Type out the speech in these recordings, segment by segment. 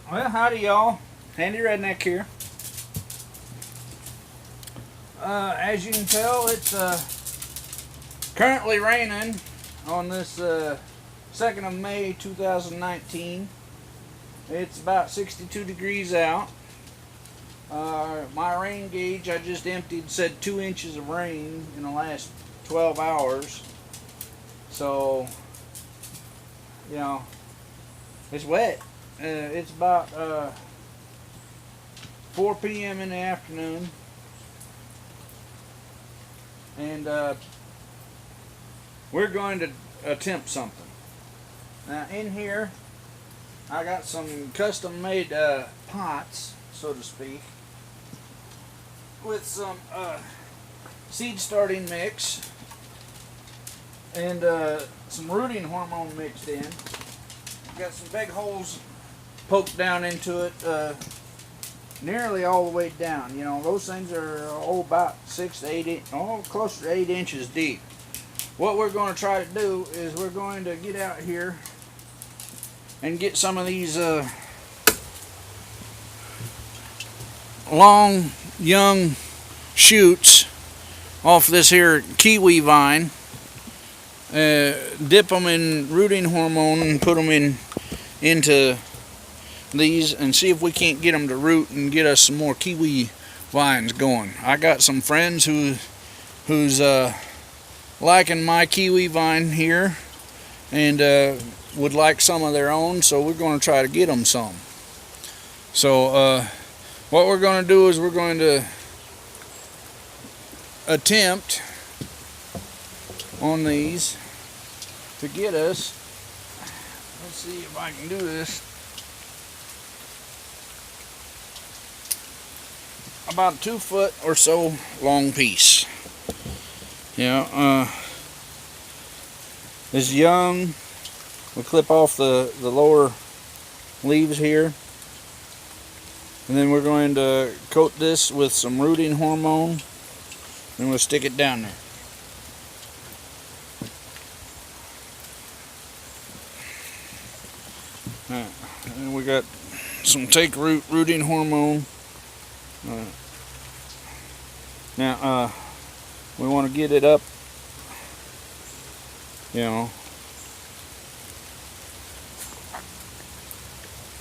Well, howdy y'all. Handy Redneck here. As you can tell, it's currently raining on this 2nd of May 2019. It's about 62 degrees out. My rain gauge I just emptied said 2 inches of rain in the last 12 hours. So, you know, it's wet. It's about 4 p.m. in the afternoon, and we're going to attempt something. Now in here I got some custom made pots, so to speak, with some seed starting mix and some rooting hormone mixed in. Got some big holes poked down into it, nearly all the way down. You know, those things are about 6 to 8, closer to 8 inches deep. What we're going to try to do is we're going to get out here and get some of these long young shoots off this here kiwi vine, dip them in rooting hormone and put them into these and see if we can't get them to root and get us some more kiwi vines going. I got some friends who's liking my kiwi vine here and would like some of their own, so we're going to try to get them some. So what we're going to do is we're going to attempt on these to get us, let's see if I can do this, about a 2 foot or so long piece. Yeah, it's young. We clip off the lower leaves here, and then we're going to coat this with some rooting hormone, and we'll stick it down there. And we got some take root rooting hormone. Now we want to get it up, you know,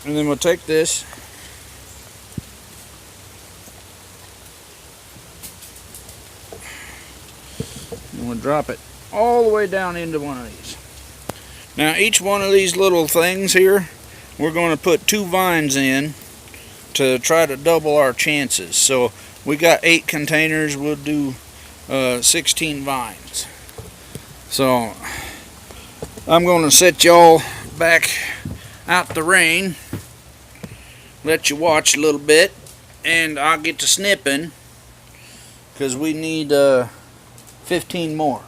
and then we'll take this and we'll drop it all the way down into one of these. Now each one of these little things here, we're going to put 2 vines in to try to double our chances. So we got 8 containers, we'll do 16 vines. So I'm going to set y'all back out the rain, let you watch a little bit, and I'll get to snipping because we need 15 more.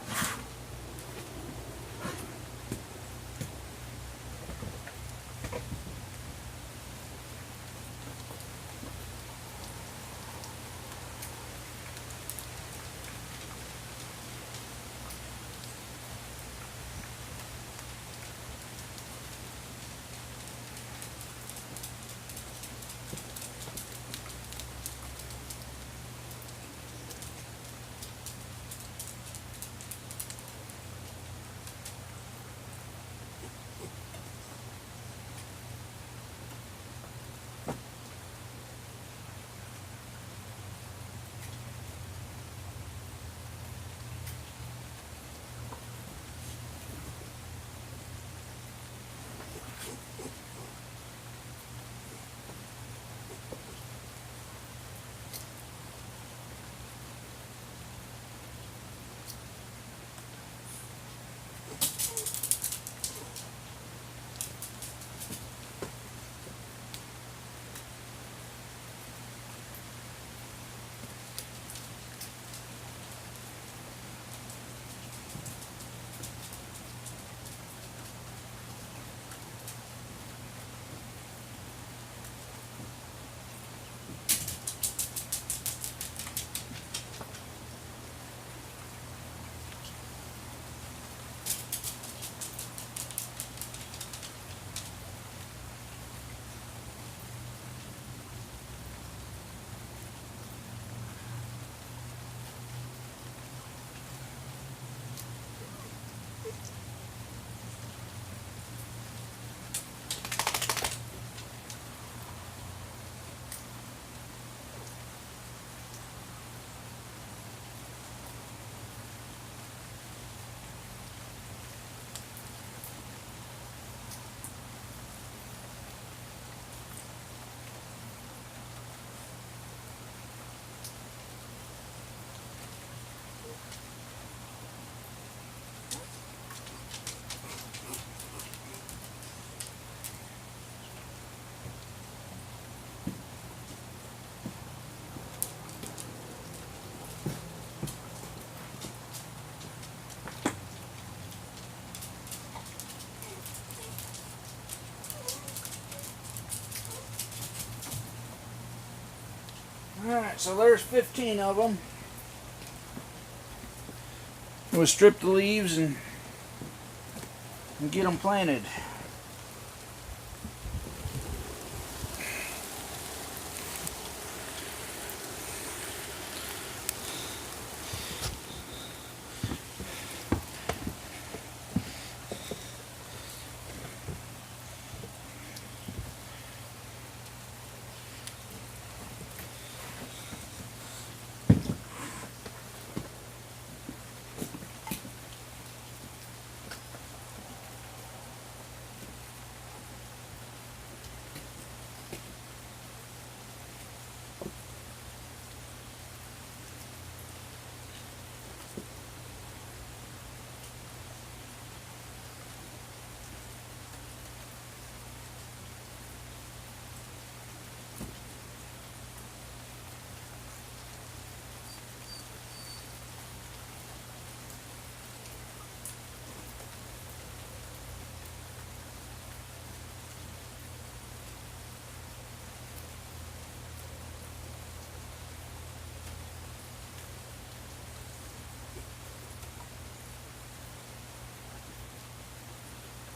Alright, so there's 15 of them. We'll strip the leaves and get them planted.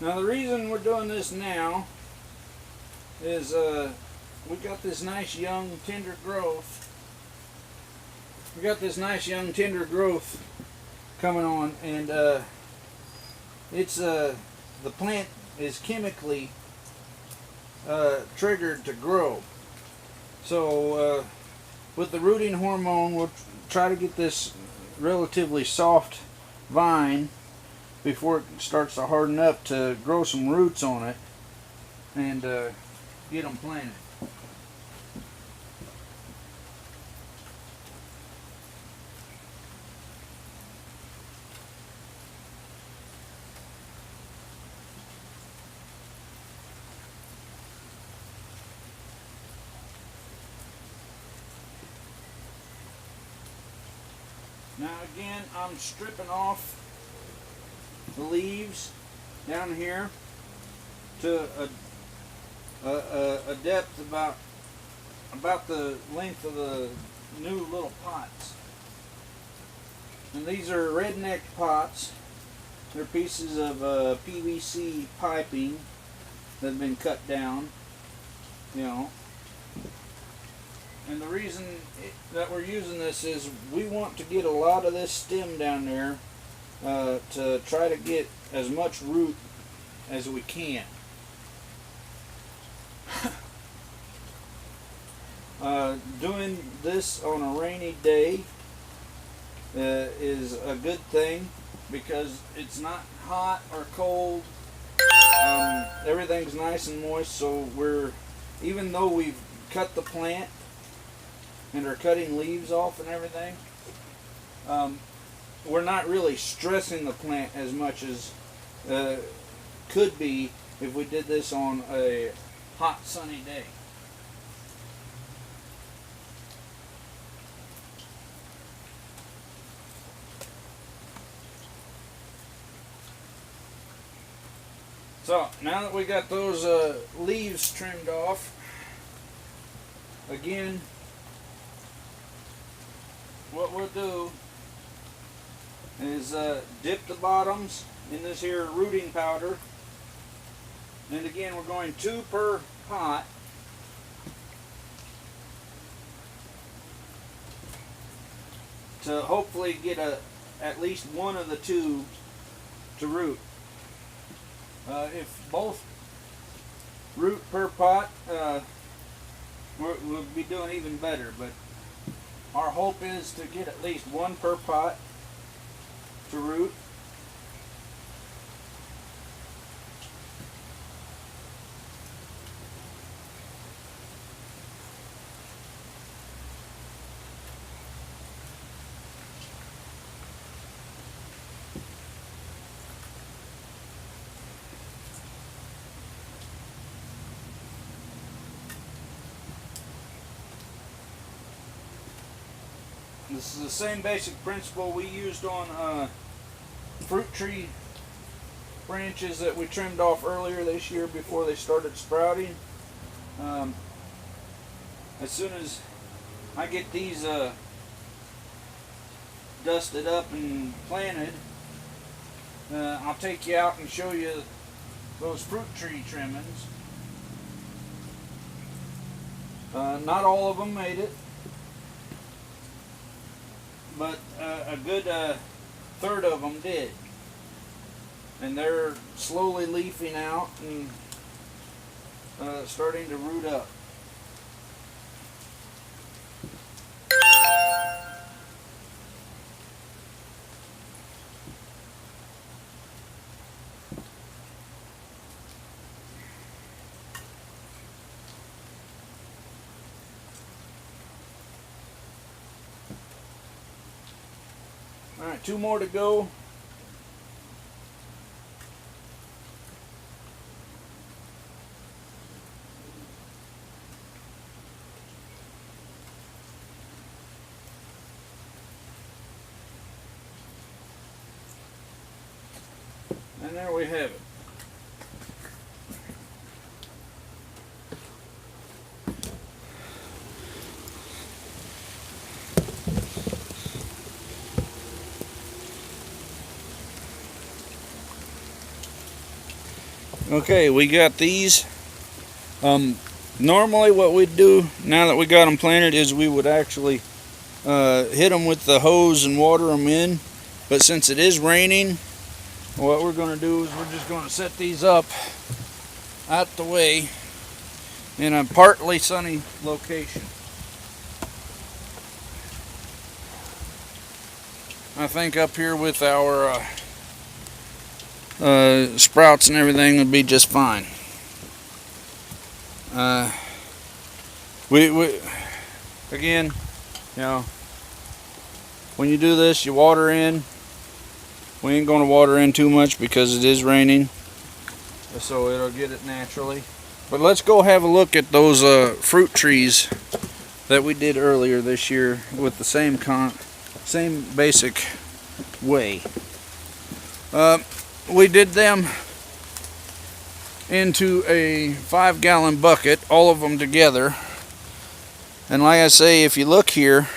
Now the reason we're doing this now is we got this nice young tender growth. We got this nice young tender growth coming on, and it's the plant is chemically triggered to grow. So with the rooting hormone, we'll try to get this relatively soft vine before it starts to harden up to grow some roots on it and get them planted. Now again, I'm stripping off the leaves down here to a depth about the length of the new little pots. And these are redneck pots. They're pieces of PVC piping that have been cut down, you know. And the reason that we're using this is we want to get a lot of this stem down there to try to get as much root as we can. Doing this on a rainy day is a good thing because it's not hot or cold. Everything's nice and moist, so even though we've cut the plant and are cutting leaves off and everything, we're not really stressing the plant as much as could be if we did this on a hot sunny day. So now that we got those leaves trimmed off, again, what we'll do is dip the bottoms in this here rooting powder. And again, we're going 2 per pot. To hopefully get at least one of the 2 to root. If both root per pot, we'll be doing even better. But our hope is to get at least 1 per pot to root. This is the same basic principle we used on fruit tree branches that we trimmed off earlier this year before they started sprouting. As soon as I get these dusted up and planted, I'll take you out and show you those fruit tree trimmings. Not all of them made it, but a good third of them did. And they're slowly leafing out and starting to root up. Alright, 2 more to go. And there we have it. Okay, we got these. Normally what we'd do now that we got them planted is we would actually hit them with the hose and water them in. But since it is raining, what we're going to do is we're just going to set these up out the way in a partly sunny location. I think up here with our sprouts and everything would be just fine. We again, you know, when you do this, you water in. We ain't going to water in too much because it is raining, so it'll get it naturally. But let's go have a look at those fruit trees that we did earlier this year with the same basic way. We did them into a 5-gallon bucket, all of them together. And like I say, if you look here,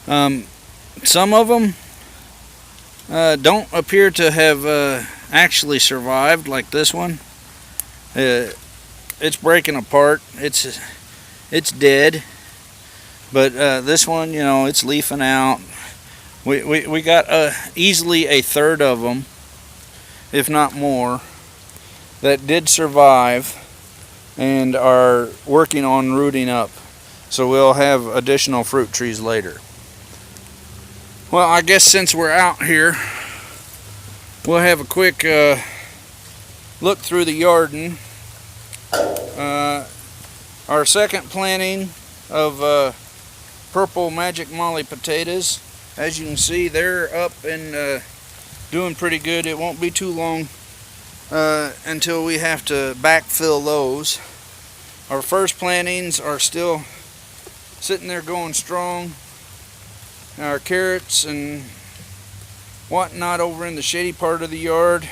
some of them don't appear to have actually survived, like this one. It's breaking apart. It's dead. But this one, you know, it's leafing out. We got easily a third of them, if not more, that did survive and are working on rooting up. So we'll have additional fruit trees later. Well, I guess since we're out here, we'll have a quick look through the Yarden. Our second planting of purple Magic Molly potatoes. As you can see, they're up and doing pretty good. It won't be too long until we have to backfill those. Our first plantings are still sitting there going strong. Our carrots and whatnot over in the shady part of the yard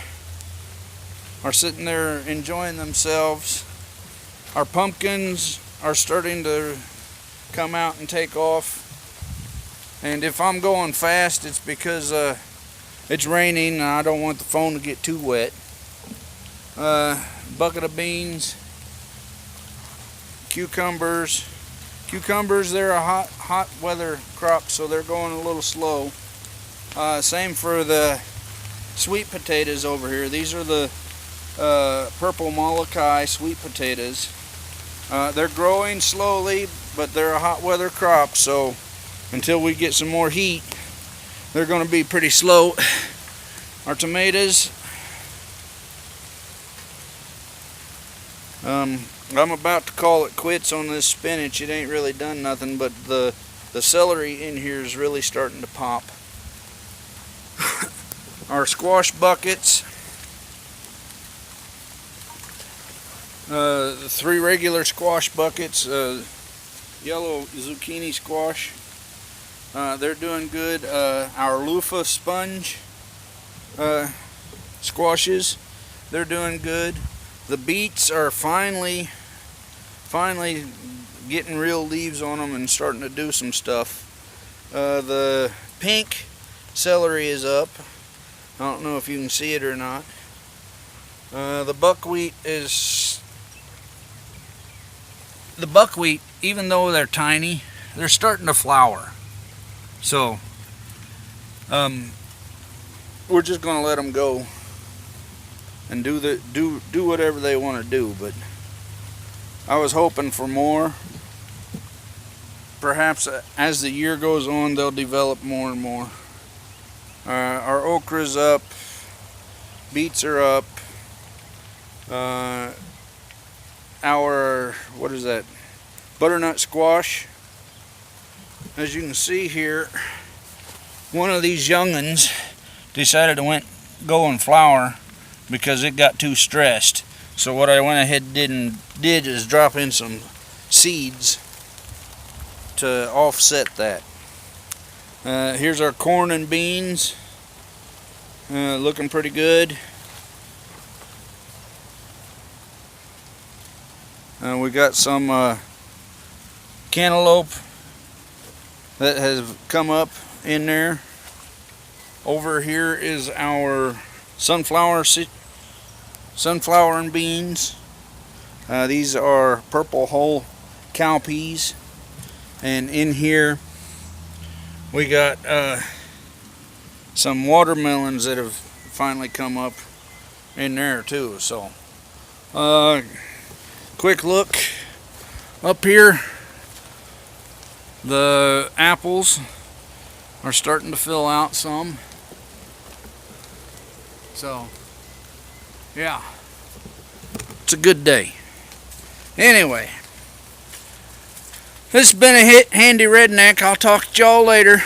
are sitting there enjoying themselves. Our pumpkins are starting to come out and take off. And if I'm going fast, it's because it's raining and I don't want the phone to get too wet. Bucket of beans, cucumbers. Cucumbers, they're a hot weather crop, so they're going a little slow. Same for the sweet potatoes over here. These are the purple Molokai sweet potatoes. They're growing slowly, but they're a hot weather crop, so until we get some more heat, they're going to be pretty slow. Our tomatoes, I'm about to call it quits on this spinach. It ain't really done nothing, but the celery in here is really starting to pop. Our squash buckets, the 3 regular squash buckets, yellow zucchini squash, they're doing good. Our loofah sponge squashes, they're doing good. The beets are finally getting real leaves on them and starting to do some stuff. The pink celery is up. I don't know if you can see it or not. The buckwheat, even though they're tiny, they're starting to flower. So we're just gonna let them go and do whatever they want to do. But I was hoping for more. Perhaps as the year goes on, they'll develop more and more. Our okra's up, beets are up. Our, what is that, butternut squash, as you can see here, one of these young'uns decided to go and flower because it got too stressed. So what I went ahead and did is drop in some seeds to offset that. Here's our corn and beans, looking pretty good. We got some cantaloupe that has come up in there. Over here is our sunflower and beans. These are purple hull cowpeas. And in here we got some watermelons that have finally come up in there too. So quick look up here. The apples are starting to fill out some. So yeah, it's a good day. Anyway, this has been a hit, Handy Redneck. I'll talk to y'all later.